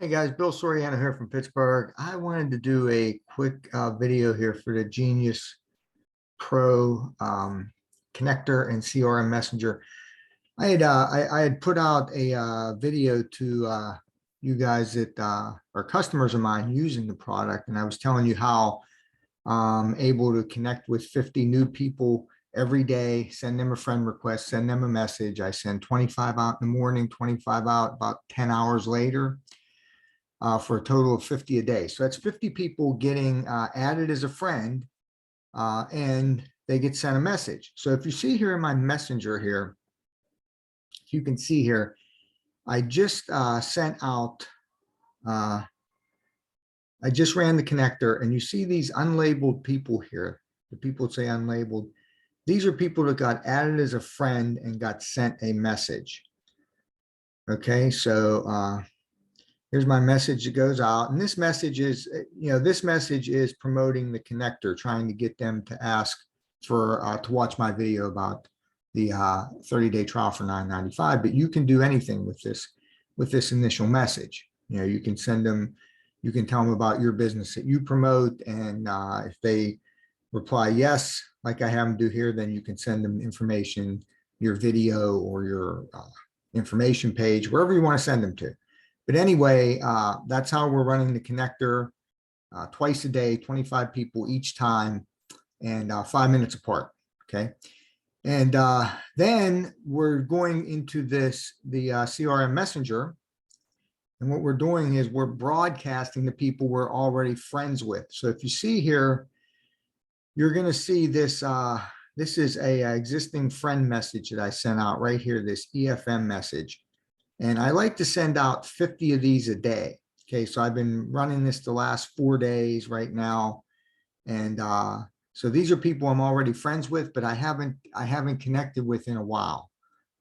Hey guys, Bill Soriano here from Pittsburgh. I wanted to do a quick video here for the Genius Pro connector and CRM Messenger. I had put out a video to you guys that are customers of mine using the product, and I was telling you how I'm able to connect with 50 new people every day, send them a friend request, send them a message. I send 25 out in the morning, 25 out about 10 hours later. For a total of 50 a day. So that's 50 people getting added as a friend, and they get sent a message. So if you see here in my messenger here, if you can see here, I just sent out, I just ran the connector, and you see these unlabeled people here. The people that say unlabeled. These are people that got added as a friend and got sent a message. Okay, so here's my message that goes out. And this message is, this message is promoting the connector, trying to get them to ask for, to watch my video about the 30-day trial for $9.95. But you can do anything with this initial message. You can send them, you can tell them about your business that you promote. And if they reply yes, like I have them do here, then you can send them information, your video or your information page, wherever you want to send them to. But anyway, that's how we're running the connector twice a day, 25 people each time, and 5 minutes apart. Okay. And then we're going into the CRM Messenger. And what we're doing is we're broadcasting to people we're already friends with. So if you see here, you're going to see this. This is a existing friend message that I sent out right here, this EFM message. And I like to send out 50 of these a day. Okay, so I've been running this the last 4 days right now. And so these are people I'm already friends with, but I haven't connected with in a while.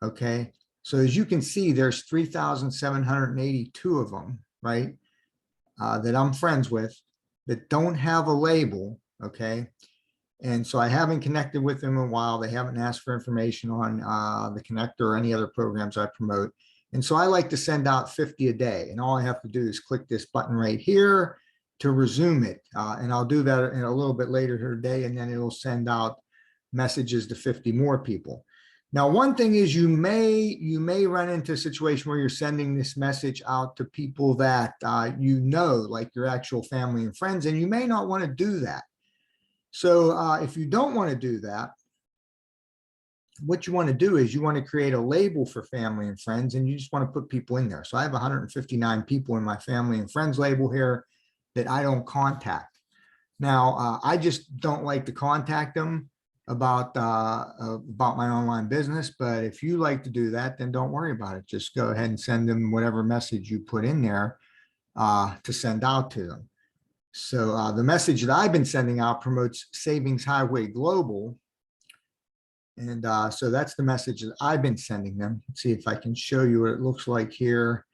Okay, so as you can see, there's 3,782 of them, right? That I'm friends with that don't have a label. Okay. And so I haven't connected with them in a while. They haven't asked for information on the connector or any other programs I promote. And so I like to send out 50 a day. And all I have to do is click this button right here to resume it. And I'll do that in a little bit later today, and then it'll send out messages to 50 more people. Now, one thing is you may run into a situation where you're sending this message out to people that like your actual family and friends, and you may not want to do that. So if you don't want to do that, what you want to do is you want to create a label for family and friends, and you just want to put people in there. So I have 159 people in my family and friends label here that I don't contact. Now, I just don't like to contact them about my online business. But if you like to do that, then don't worry about it. Just go ahead and send them whatever message you put in there to send out to them. So the message that I've been sending out promotes Savings Highway Global. And so that's the message that I've been sending them. Let's see if I can show you what it looks like here.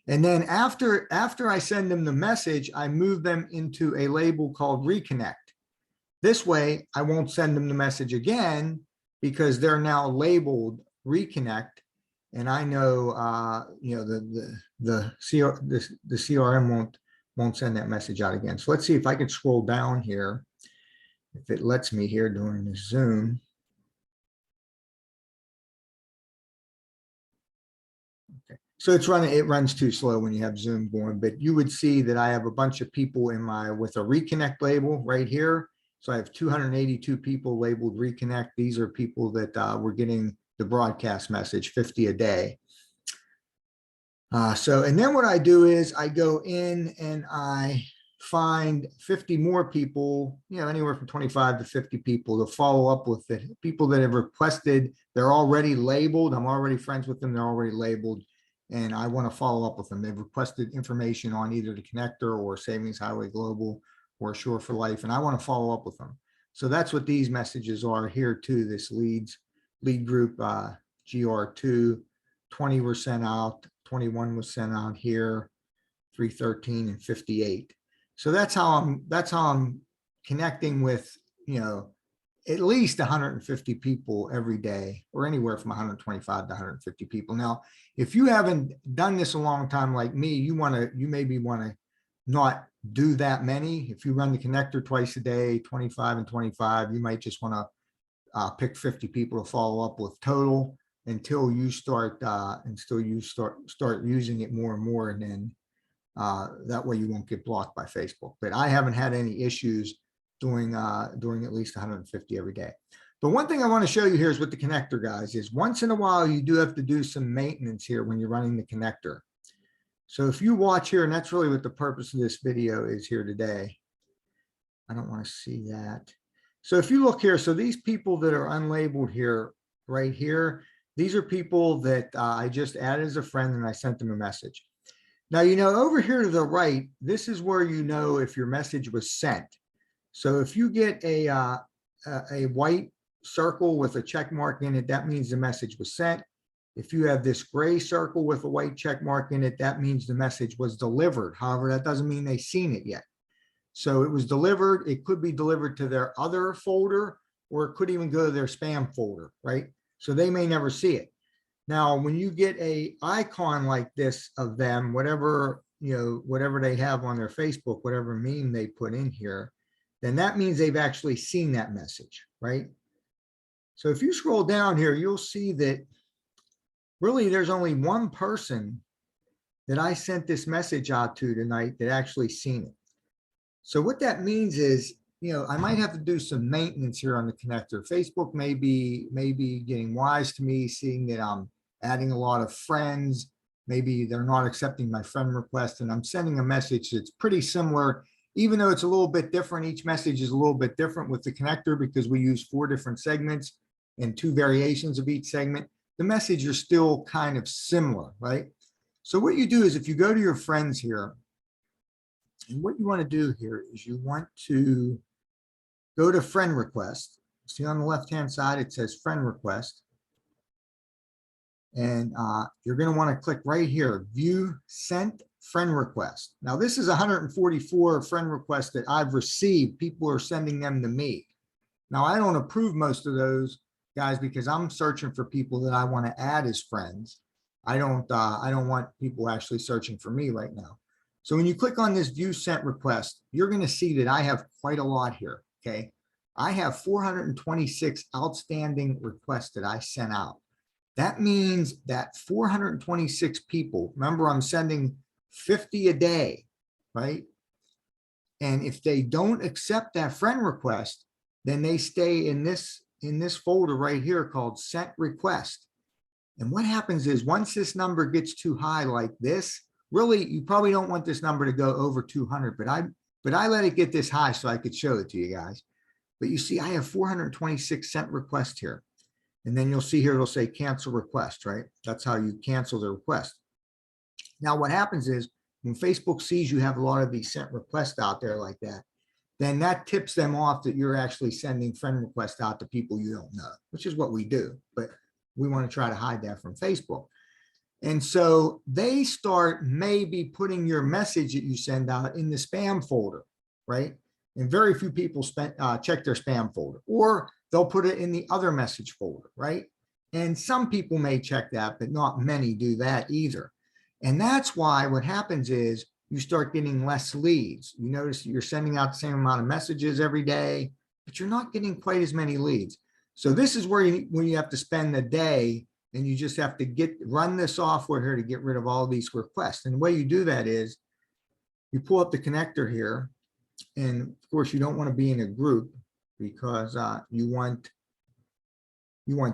And then after I send them the message, I move them into a label called Reconnect. This way, I won't send them the message again because they're now labeled Reconnect. And I know, the CRM won't send that message out again. So let's see if I can scroll down here, if it lets me here during the Zoom. Okay. So it runs too slow when you have Zoom going, but you would see that I have a bunch of people with a Reconnect label right here. So I have 282 people labeled Reconnect. These are people that were getting the broadcast message, 50 a day. And then what I do is I go in and I find 50 more people, anywhere from 25 to 50 people to follow up with it. People that have requested, they're already labeled. I'm already friends with them. They're already labeled. And I want to follow up with them. They've requested information on either the connector or Savings Highway Global or Sure for Life. And I want to follow up with them. So that's what these messages are here too. This lead group, GR2, 20 were sent out. 21 was sent out here, 313 and 58. So that's how I'm connecting with, at least 150 people every day, or anywhere from 125 to 150 people. Now, if you haven't done this a long time like me, you maybe want to not do that many. If you run the connector twice a day, 25 and 25, you might just want to pick 50 people to follow up with total until you start using it more and more, and then that way you won't get blocked by Facebook. But I haven't had any issues doing at least 150 every day. But one thing I want to show you here is with the connector, guys, is once in a while you do have to do some maintenance here when you're running the connector. So if you watch here, and that's really what the purpose of this video is here today. I don't want to see that. So if you look here, so these people that are unlabeled here, right here, these are people that I just added as a friend and I sent them a message. Now, over here to the right, this is where you know if your message was sent. So if you get a white circle with a check mark in it, that means the message was sent. If you have this gray circle with a white check mark in it, that means the message was delivered. However, that doesn't mean they've seen it yet. So it was delivered. It could be delivered to their other folder, or it could even go to their spam folder, right? So they may never see it. Now, when you get a icon like this of them, whatever they have on their Facebook, whatever meme they put in here, then that means they've actually seen that message, right? So if you scroll down here, you'll see that really there's only one person that I sent this message out to tonight that actually seen it. So what that means is, I might have to do some maintenance here on the connector. Facebook may be getting wise to me, seeing that I'm adding a lot of friends. Maybe they're not accepting my friend request, and I'm sending a message that's pretty similar. Even though it's a little bit different, each message is a little bit different with the connector because we use 4 different segments and 2 variations of each segment. The message are still kind of similar, right? So what you do is if you go to your friends here, and what you want to do here is you want to go to friend request. See on the left-hand side, it says friend request. And you're going to want to click right here, view sent friend request. Now, this is 144 friend requests that I've received. People are sending them to me. Now, I don't approve most of those guys because I'm searching for people that I want to add as friends. I don't want people actually searching for me right now. So when you click on this view sent request, you're going to see that I have quite a lot here. Okay. I have 426 outstanding requests that I sent out. That means that 426 people, remember I'm sending 50 a day, right? And if they don't accept that friend request, then they stay in this folder right here called sent request. And what happens is once this number gets too high like this, really, you probably don't want this number to go over 200, but I let it get this high so I could show it to you guys. But you see, I have 426 sent requests here. And then you'll see here, it'll say cancel request, right? That's how you cancel the request. Now, what happens is when Facebook sees you have a lot of these sent requests out there like that, then that tips them off that you're actually sending friend requests out to people you don't know, which is what we do. But we want to try to hide that from Facebook. And so they start maybe putting your message that you send out in the spam folder, right? And very few people check their spam folder, or they'll put it in the other message folder, right? And some people may check that, but not many do that either. And that's why what happens is you start getting less leads. You notice that you're sending out the same amount of messages every day, but you're not getting quite as many leads. So this is where you have to spend the day, and you just have to run the software here to get rid of all these requests. And the way you do that is you pull up the connector here. And of course, you don't want to be in a group because you want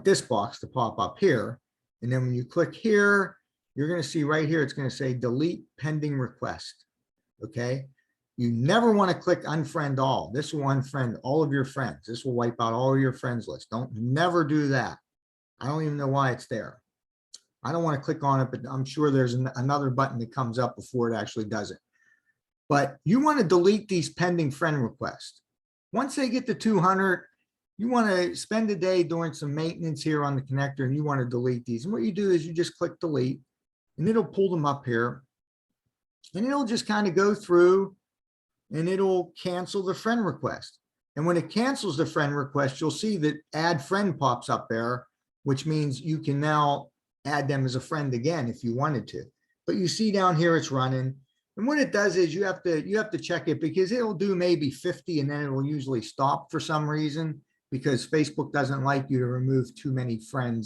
this box to pop up here. And then when you click here, you're going to see right here, it's going to say delete pending request. Okay. You never want to click unfriend all. This will unfriend all of your friends. This will wipe out all of your friends list. Never do that. I don't even know why it's there. I don't want to click on it, but I'm sure there's another button that comes up before it actually does it. But you want to delete these pending friend requests. Once they get to 200, you want to spend a day doing some maintenance here on the connector, and you want to delete these. And what you do is you just click delete, and it'll pull them up here. And it'll just kind of go through, and it'll cancel the friend request. And when it cancels the friend request, you'll see that add friend pops up there, which means you can now add them as a friend again if you wanted to. But you see down here it's running. And what it does is you have to check it, because it'll do maybe 50 and then it will usually stop for some reason, because Facebook doesn't like you to remove too many friend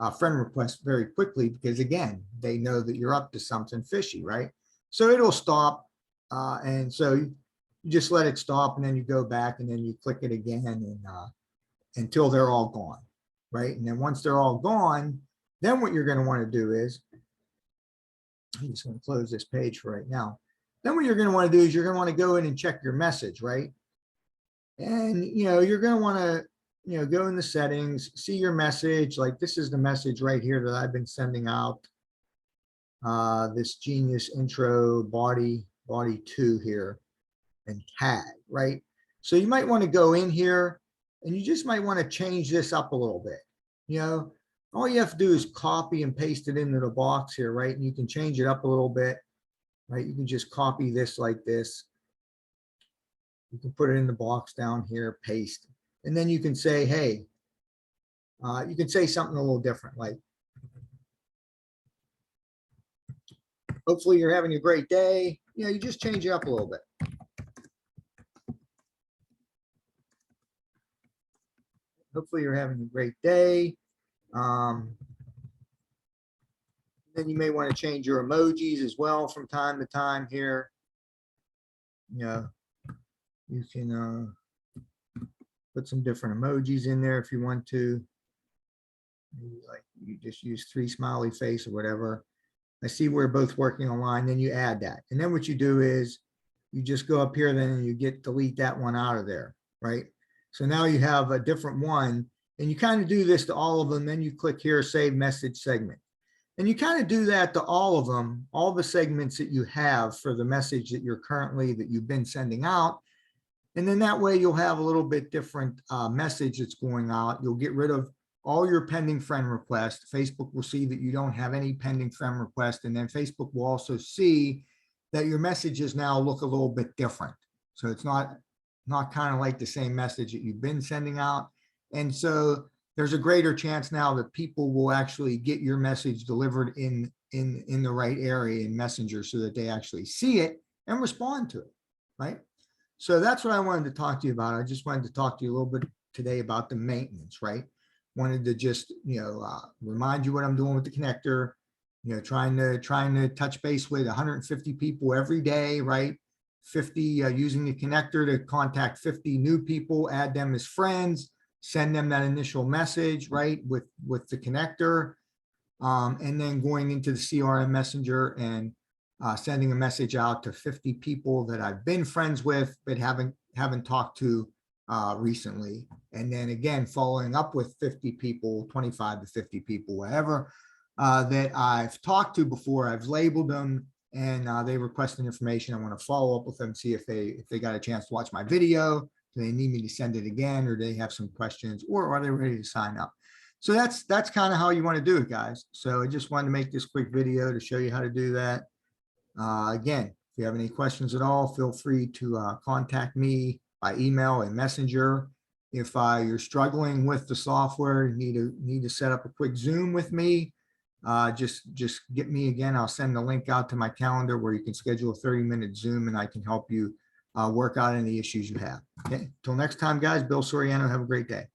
requests very quickly, because again, they know that you're up to something fishy, right? So it'll stop. And so you just let it stop, and then you go back and then you click it again and until they're all gone, right? And then once they're all gone, then what you're going to want to do is, I'm just going to close this page for right now. Then what you're going to want to do is you're going to want to go in and check your message, right? And, you're going to want to, go in the settings, see your message. Like this is the message right here that I've been sending out. This Genius intro body 2 here, and tag, right? So you might want to go in here and you just might want to change this up a little bit. All you have to do is copy and paste it into the box here, right? And you can change it up a little bit, right? You can just copy this like this. You can put it in the box down here, paste. And then you can say, hey, you can say something a little different, like, hopefully you're having a great day. You just change it up a little bit. Hopefully you're having a great day. Then you may want to change your emojis as well from time to time here. You can put some different emojis in there if you want to. Maybe like you just use 3 smiley face or whatever. I see we're both working online, then you add that. And then what you do is you just go up here then and you delete that one out of there, right? So now you have a different one, and you kind of do this to all of them. Then you click here, save message segment. And you kind of do that to all of them, all the segments that you have for the message that you've been sending out. And then that way you'll have a little bit different message that's going out. You'll get rid of all your pending friend requests. Facebook will see that you don't have any pending friend requests. And then Facebook will also see that your messages now look a little bit different. So it's not kind of like the same message that you've been sending out. And so there's a greater chance now that people will actually get your message delivered in the right area in Messenger, so that they actually see it and respond to it, right? So that's what I wanted to talk to you about. I just wanted to talk to you a little bit today about the maintenance, right? Wanted to just, remind you what I'm doing with the connector, trying to touch base with 150 people every day, right? 50 using the connector to contact 50 new people, add them as friends, send them that initial message, right, with the connector, and then going into the CRM Messenger and sending a message out to 50 people that I've been friends with but haven't talked to recently, and then again following up with 50 people, 25 to 50 people, whatever, that I've talked to before. I've labeled them, and they requested information. I want to follow up with them, see if they got a chance to watch my video. Do they need me to send it again, or do they have some questions, or are they ready to sign up? So that's kind of how you want to do it, guys. So I just wanted to make this quick video to show you how to do that. Again, if you have any questions at all, feel free to contact me by email and Messenger. If you're struggling with the software, you need to set up a quick Zoom with me, just get me again. I'll send the link out to my calendar where you can schedule a 30-minute Zoom, and I can help you work out any issues you have. Okay, until next time, guys, Bill Soriano, have a great day.